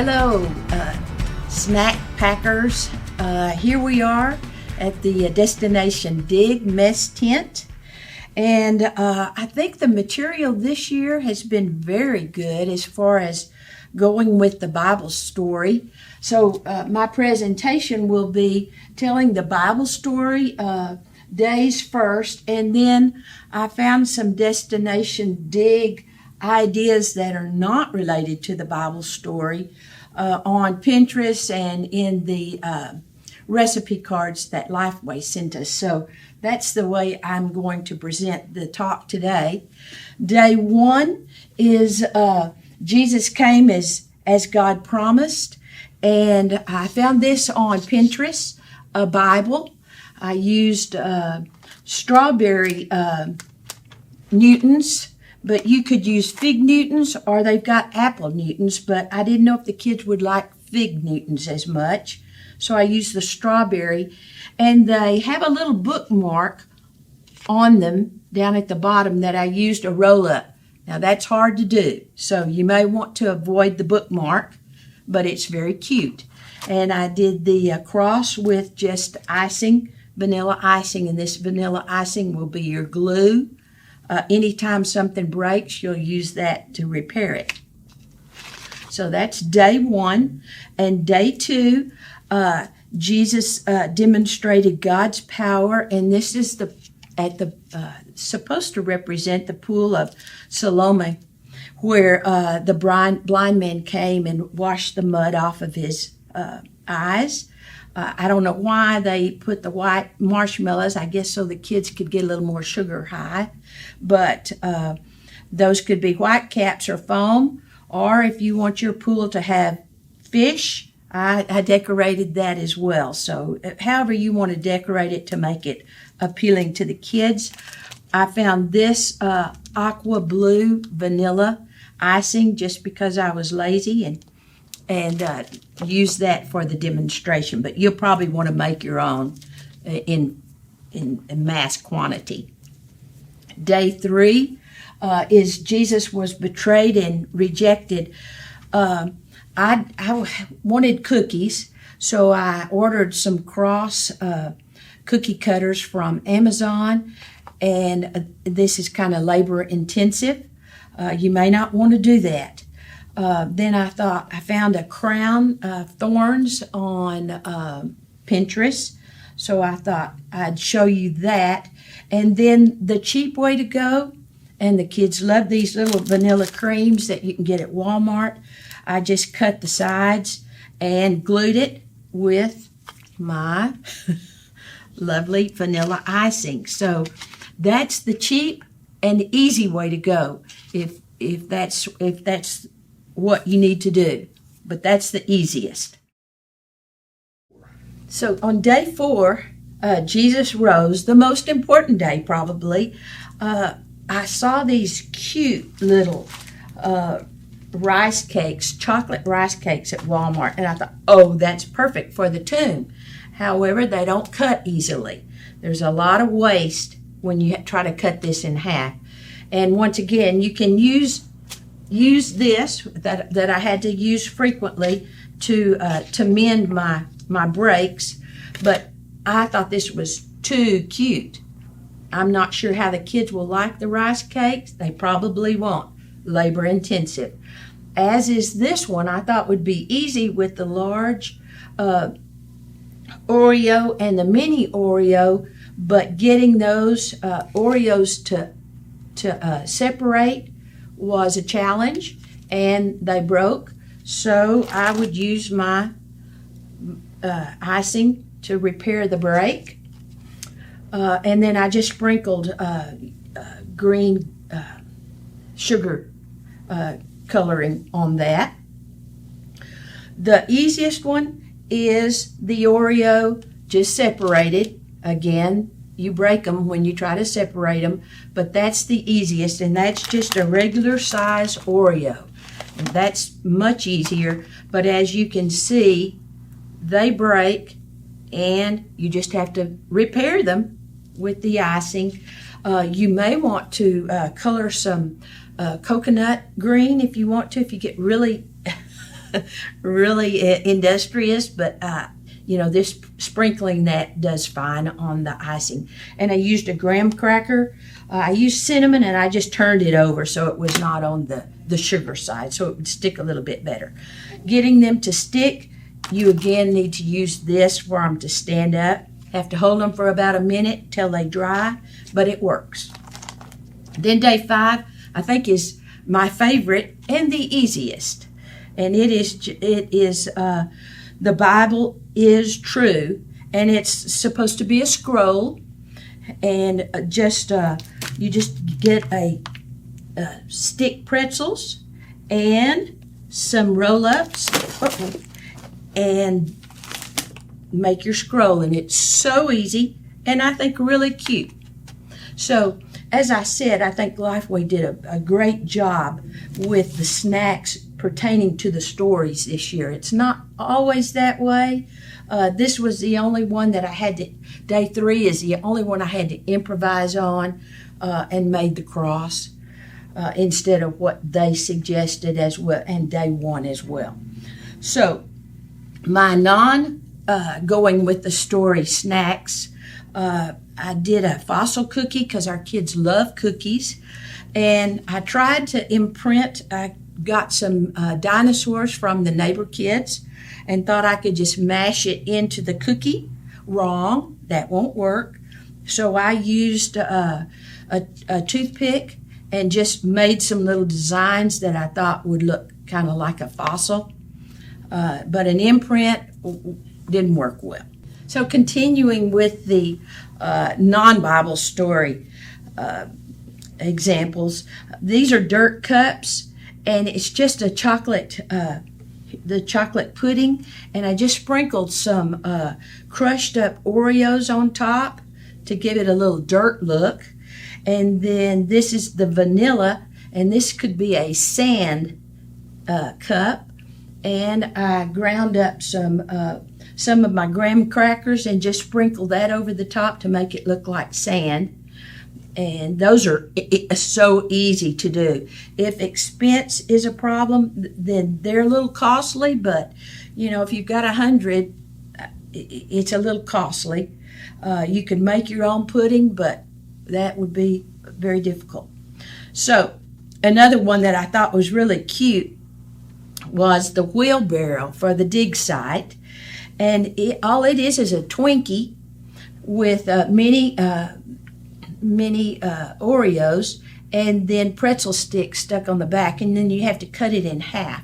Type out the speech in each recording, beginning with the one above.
Hello, snack packers. Here we are at the Destination Dig Mess Tent. And I think the material this year has been very good as far as going with the Bible story. So my presentation will be telling the Bible story days first, and then I found some Destination Dig ideas that are not related to the Bible story on Pinterest and in the recipe cards that Lifeway sent us. So that's the way I'm going to present the talk today. Day one is Jesus came as God promised, and I found this on Pinterest, a Bible. I used strawberry Newtons, but you could use fig Newtons, or they've got apple Newtons, but I didn't know if the kids would like fig Newtons as much, so I used the strawberry. And they have a little bookmark on them down at the bottom that I used a roll-up. Now that's hard to do, so you may want to avoid the bookmark, but it's very cute. And I did the cross with just icing, vanilla icing, and this vanilla icing will be your glue. Anytime something breaks, you'll use that to repair it. So that's day one. And day two, Jesus demonstrated God's power, and this is supposed to represent the pool of Siloam, where the blind man came and washed the mud off of his eyes. I don't know why they put the white marshmallows, I guess so the kids could get a little more sugar high, but those could be white caps or foam, or if you want your pool to have fish, I decorated that as well. So however you want to decorate it to make it appealing to the kids. I found this aqua blue vanilla icing just because I was lazy and use that for the demonstration, but you'll probably want to make your own in mass quantity. Day three is Jesus was betrayed and rejected. I wanted cookies, so I ordered some cross cookie cutters from Amazon, and this is kind of labor intensive. You may not want to do that. Then I thought I found a crown of thorns on Pinterest, so I thought I'd show you that. And then the cheap way to go, and the kids love these little vanilla creams that you can get at Walmart. I just cut the sides and glued it with my lovely vanilla icing. So that's the cheap and easy way to go if that's what you need to do, but that's the easiest. So on day four, Jesus rose, the most important day probably. I saw these cute little rice cakes, chocolate rice cakes at Walmart, and I thought, oh, that's perfect for the tomb. However, they don't cut easily. There's a lot of waste when you try to cut this in half. And once again, you can use this that I had to use frequently to mend my breaks, but I thought this was too cute. I'm not sure how the kids will like the rice cakes. They probably won't. Labor intensive. As is this one, I thought would be easy with the large Oreo and the mini Oreo, but getting those Oreos to separate was a challenge, and they broke. So I would use my icing to repair the break. And then I just sprinkled green sugar coloring on that. The easiest one is the Oreo, just separated. Again, you break them when you try to separate them, but that's the easiest, and that's just a regular size Oreo. And that's much easier, but as you can see, they break, and you just have to repair them with the icing. You may want to color some coconut green if you want to, if you get really really industrious, but this sprinkling that does fine on the icing. And I used a graham cracker. I used cinnamon, and I just turned it over so it was not on the sugar side, so it would stick a little bit better. Getting them to stick, you again need to use this for them to stand up. Have to hold them for about a minute till they dry, but it works. Then day 5, I think, is my favorite and the easiest. And it is the Bible is true, and it's supposed to be a scroll, and you just get a stick pretzels and some roll-ups and make your scroll, and it's so easy and I think really cute. So as I said, I think Lifeway did a great job with the snacks pertaining to the stories this year. It's not always that way. This was the only one that I had to, day 3 is the only one I had to improvise on and made the cross instead of what they suggested as well, and day 1 as well. So my going with the story snacks, I did a fossil cookie because our kids love cookies, and I tried to imprint. I got some dinosaurs from the neighbor kids and thought I could just mash it into the cookie. Wrong, that won't work. So I used a toothpick and just made some little designs that I thought would look kind of like a fossil, but an imprint didn't work well. So continuing with the non-Bible story examples, these are dirt cups, and it's just a the chocolate pudding, and I just sprinkled some crushed up Oreos on top to give it a little dirt look. And then this is the vanilla, and this could be a sand cup, and I ground up some of my graham crackers and just sprinkle that over the top to make it look like sand. And those are so easy to do. If expense is a problem, then they're a little costly, but if you've got 100, it's a little costly. You can make your own pudding, but that would be very difficult. So another one that I thought was really cute was the wheelbarrow for the dig site. And all it is a Twinkie with mini Oreos and then pretzel sticks stuck on the back, and then you have to cut it in half.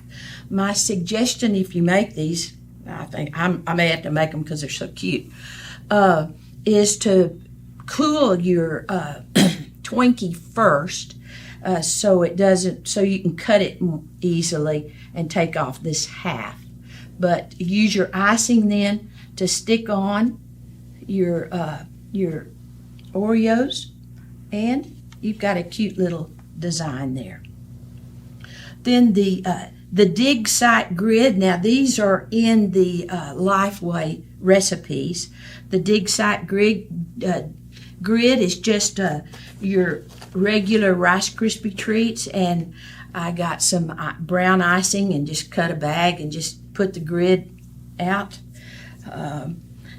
My suggestion, if you make these, I think I may have to make them because they're so cute, is to cool your Twinkie first, so you can cut it easily and take off this half. But use your icing then to stick on your Oreos, and you've got a cute little design there. Then the dig site grid. Now these are in the Lifeway recipes. The dig site grid is just your regular Rice Krispie treats, and I got some brown icing and just cut a bag and just put the grid out.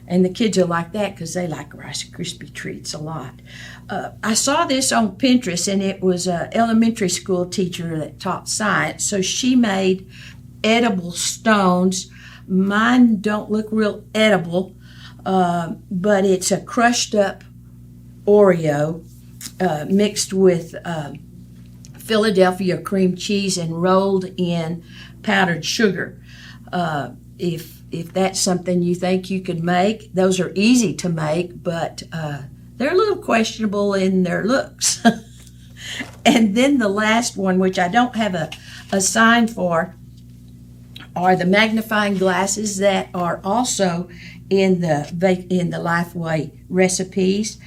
And the kids are like that because they like Rice Krispie treats a lot. I saw this on Pinterest, and it was an elementary school teacher that taught science. So she made edible stones. Mine don't look real edible, but it's a crushed up Oreo mixed with Philadelphia cream cheese and rolled in powdered sugar. If that's something you think you could make, those are easy to make, but they're a little questionable in their looks. And then the last one, which I don't have a sign for, are the magnifying glasses that are also in the Lifeway recipes.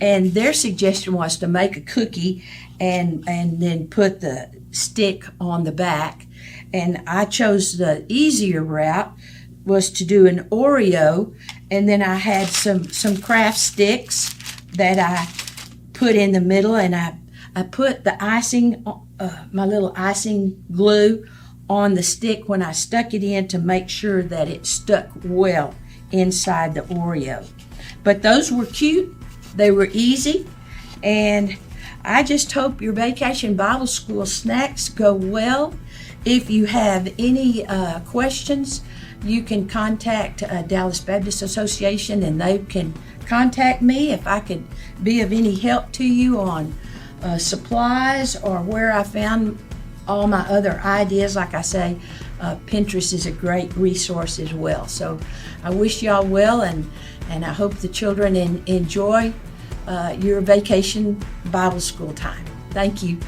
And their suggestion was to make a cookie and then put the stick on the back. And I chose the easier route, was to do an Oreo, and then I had some craft sticks that I put in the middle, and I put the icing, my little icing glue, on the stick when I stuck it in to make sure that it stuck well inside the Oreo. But those were cute, they were easy, and I just hope your Vacation Bible School snacks go well. If you have any questions, you can contact Dallas Baptist Association, and they can contact me if I could be of any help to you on supplies or where I found all my other ideas. Like I say, Pinterest is a great resource as well. So I wish y'all well, and I hope the children enjoy your Vacation Bible School time. Thank you.